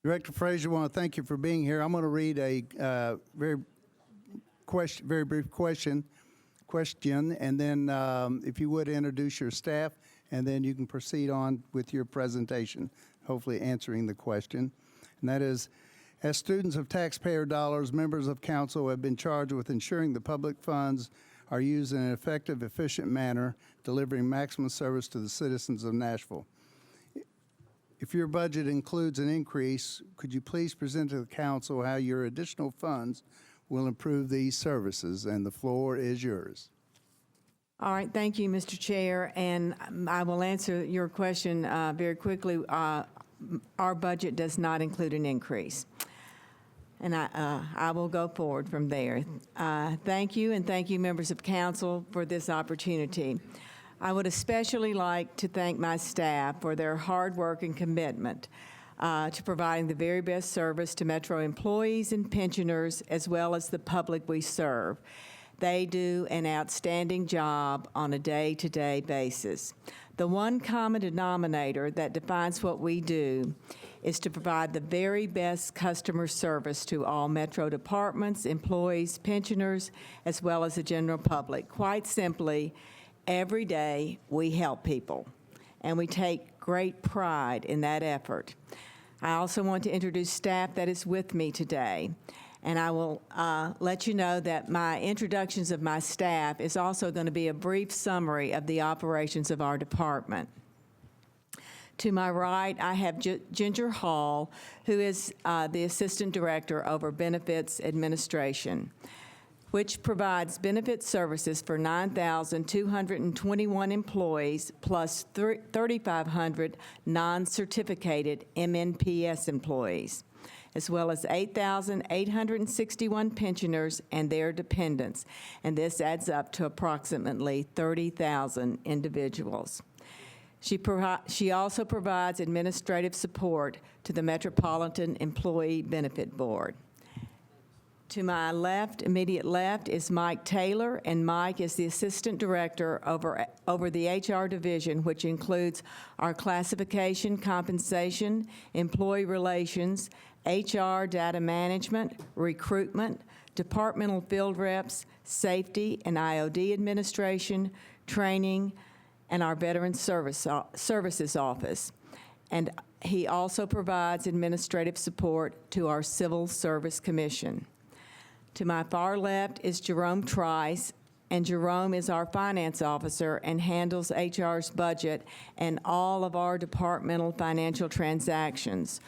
Director Frazier, I want to thank you for being here. I'm going to read a very brief question, and then if you would introduce your staff, and then you can proceed on with your presentation, hopefully answering the question. And that is, as students of taxpayer dollars, members of council have been charged with ensuring the public funds are used in an effective, efficient manner, delivering maximum service to the citizens of Nashville. If your budget includes an increase, could you please present to the council how your additional funds will improve these services? And the floor is yours. All right, thank you, Mr. Chair, and I will answer your question very quickly. Our budget does not include an increase, and I will go forward from there. Thank you, and thank you, members of council, for this opportunity. I would especially like to thank my staff for their hard work and commitment to providing the very best service to Metro employees and pensioners, as well as the public we serve. They do an outstanding job on a day-to-day basis. The one common denominator that defines what we do is to provide the very best customer service to all Metro departments, employees, pensioners, as well as the general public. Quite simply, every day we help people, and we take great pride in that effort. I also want to introduce staff that is with me today. And I will let you know that my introductions of my staff is also going to be a brief summary of the operations of our department. To my right, I have Ginger Hall, who is the Assistant Director over Benefits Administration, which provides benefit services for 9,221 employees plus 3,500 non-certificated MNPS employees, as well as 8,861 pensioners and their dependents, and this adds up to approximately 30,000 individuals. She also provides administrative support to the Metropolitan Employee Benefit Board. To my left, immediate left, is Mike Taylor, and Mike is the Assistant Director over the HR division, which includes our classification, compensation, employee relations, HR, data management, recruitment, departmental field reps, safety and IOD administration, training, and our Veteran Services Office. And he also provides administrative support to our Civil Service Commission. To my far left is Jerome Trice, and Jerome is our finance officer and handles HR's budget and all of our departmental financial transactions.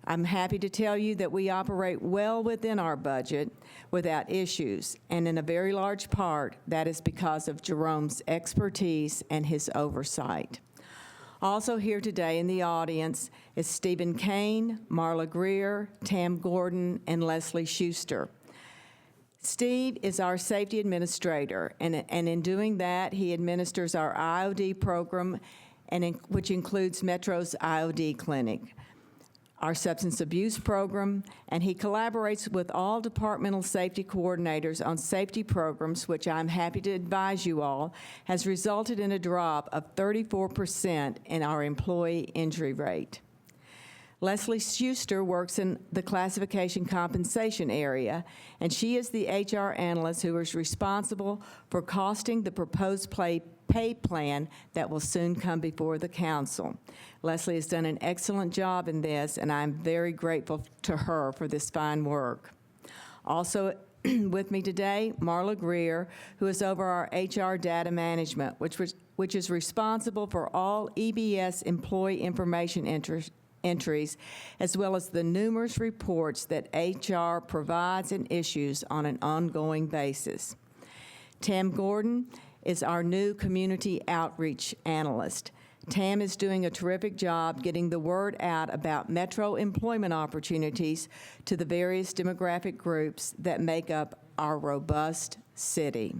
I'm happy to tell you that we operate well within our budget without issues, and in a very large part, that is because of Jerome's expertise and his oversight. Also here today in the audience is Stephen Kane, Marla Greer, Tam Gordon, and Leslie Schuster. Steve is our safety administrator, and in doing that, he administers our IOD program, which includes Metro's IOD clinic, our substance abuse program, and he collaborates with all departmental safety coordinators on safety programs, which I'm happy to advise you all, has resulted in a drop of 34% in our employee injury rate. Leslie Schuster works in the classification compensation area, and she is the HR analyst who is responsible for costing the proposed pay plan that will soon come before the council. Leslie has done an excellent job in this, and I'm very grateful to her for this fine work. Also with me today, Marla Greer, who is over our HR data management, which is responsible for all EBS employee information entries, as well as the numerous reports that HR provides and issues on an ongoing basis. Tam Gordon is our new community outreach analyst. Tam is doing a terrific job getting the word out about Metro employment opportunities to the various demographic groups that make up our robust city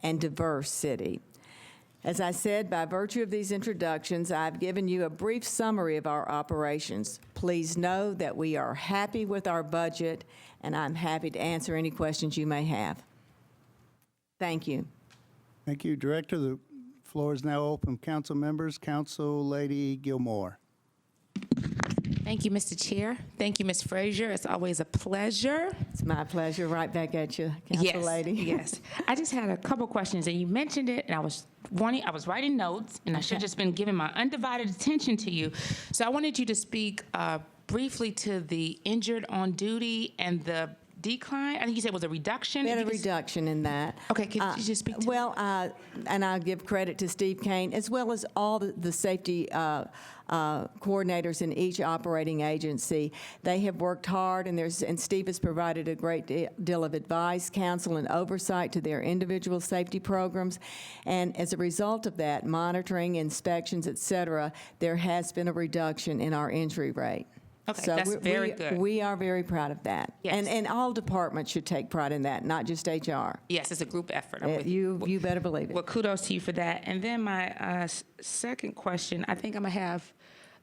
and diverse city. As I said, by virtue of these introductions, I've given you a brief summary of our operations. Please know that we are happy with our budget, and I'm happy to answer any questions you may have. Thank you. Thank you, Director. The floor is now open. Council members, Council Lady Gilmore. Thank you, Mr. Chair. Thank you, Ms. Frazier. It's always a pleasure. It's my pleasure. Right back at you, Council Lady. Yes. I just had a couple questions, and you mentioned it, and I was writing notes, and I should have just been giving my undivided attention to you. So I wanted you to speak briefly to the injured on duty and the decline. I think you said it was a reduction. We had a reduction in that. Okay, could you just speak to Well, and I'll give credit to Steve Kane, as well as all the safety coordinators in each operating agency. They have worked hard, and Steve has provided a great deal of advice, counsel, and oversight to their individual safety programs. And as a result of that, monitoring, inspections, et cetera, there has been a reduction in our injury rate. Okay, So that's very good. We are very proud of that. Yes. And all departments should take pride in that, not just HR. Yes, it's a group effort. I'm with You better believe it. Well, kudos to you for that. And then my second question, I think I'm going to have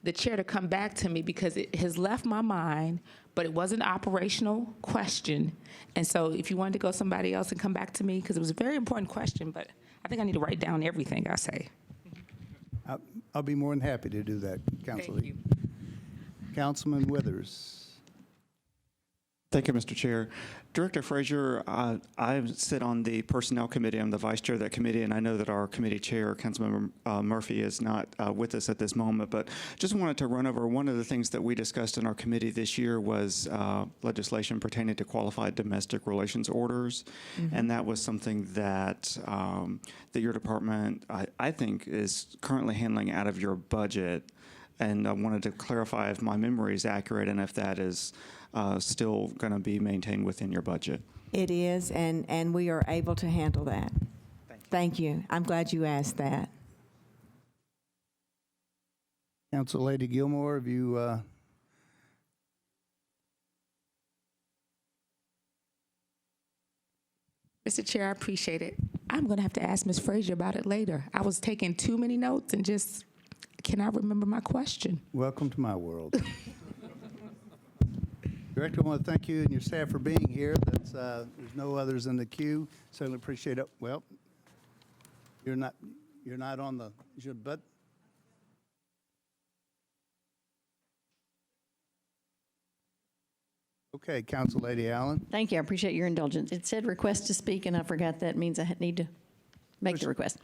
the chair to come back to me because it has left my mind, but it was an operational question. And so if you wanted to go somebody else and come back to me, because it was a very important question, but I think I need to write down everything I say. I'll be more than happy to do that, Council Thank Lee. you. Councilman Withers. Thank you, Mr. Chair. Director Frazier, I sit on the Personnel Committee. I'm the vice chair of that committee, and I know that our committee chair, Councilmember Murphy, is not with us at this moment, but just wanted to run over one of the things that we discussed in our committee this year was legislation pertaining to qualified domestic relations orders, and that was something that that your department, I think, is currently handling out of your budget. And I wanted to clarify if my memory is accurate and if that is still going to be maintained within your budget. It is, and we are able to handle that. Thank you. I'm glad you asked that. Council Lady Gilmore, have you, Mr. Chair, I appreciate it. I'm going to have to ask Ms. Frazier about it later. I was taking too many notes and just cannot remember my question. welcome to my world. Director, I want to thank you and your staff for being here. There's no others in the queue. Certainly appreciate it. Well, you're not on the, but okay, Council Lady Allen. Thank you. I appreciate your indulgence. It said request to speak, and I forgot that means I need to make the request.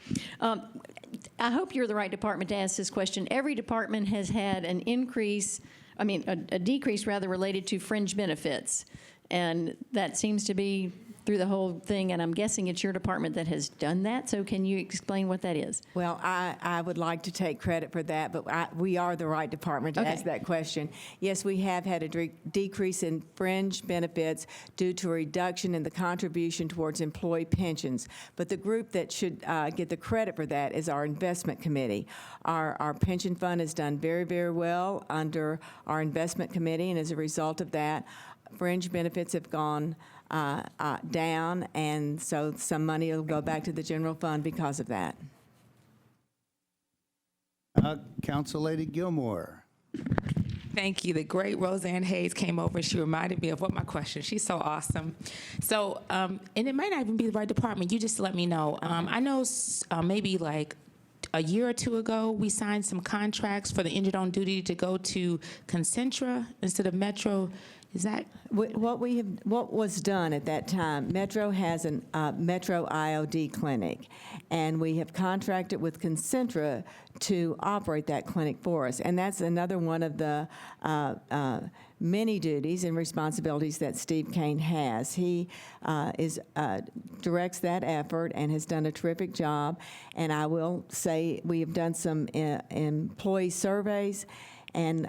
I hope you're the right department to ask this question. Every department has had an increase, a decrease rather, related to fringe benefits. And that seems to be through the whole thing, and I'm guessing it's your department that has done that. So can you explain what that is? Well, I would like to take credit for that, but we are the right department to ask that question. Yes, we have had a decrease in fringe benefits due to a reduction in the contribution towards employee pensions. But the group that should get the credit for that is our investment committee. Our pension fund has done very, very well under our investment committee, and as a result of that, fringe benefits have gone down, and so some money will go back to the general fund because of that. Council Lady Gilmore. Thank you. The great Roseanne Hayes came over and she reminded me of what my question. She's so awesome. So, and it might not even be the right department. You just let me know. I know maybe like a year or two ago, we signed some contracts for the injured on duty to go to Concentra instead of Metro. Is that what was done at that time? Metro has a Metro IOD clinic, and we have contracted with Concentra to operate that clinic for us. And that's another one of the many duties and responsibilities that Steve Kane has. He directs that effort and has done a terrific job. And I will say we have done some employee surveys, and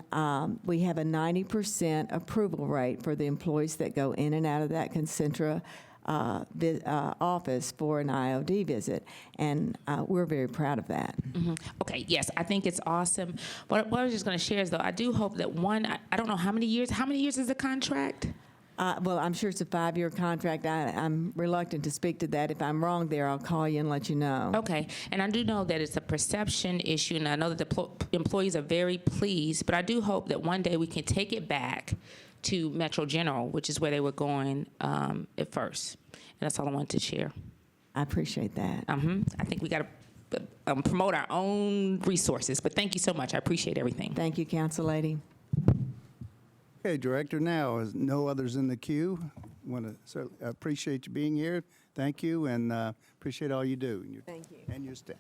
we have a 90% approval rate for the employees that go in and out of that Concentra office for an IOD visit, and we're very proud of that. Mm-hmm. Okay, yes, I think it's awesome. What I was just going to share is, though, I do hope that I don't know how many years is the contract? Well, I'm sure it's a 5-year contract. I'm reluctant to speak to that. If I'm wrong there, I'll call you and let you know. Okay, and I do know that it's a perception issue, and I know that the employees are very pleased, but I do hope that one day we can take it back to Metro General, which is where they were going at first. And that's all I wanted to share. I appreciate that. I think we got to promote our own resources, but thank you so much. I appreciate everything. Thank you, Council Lady. Okay, Director, now, as no others in the queue, want to certainly appreciate you being here. Thank you, and appreciate all you do. Thank you. And your staff.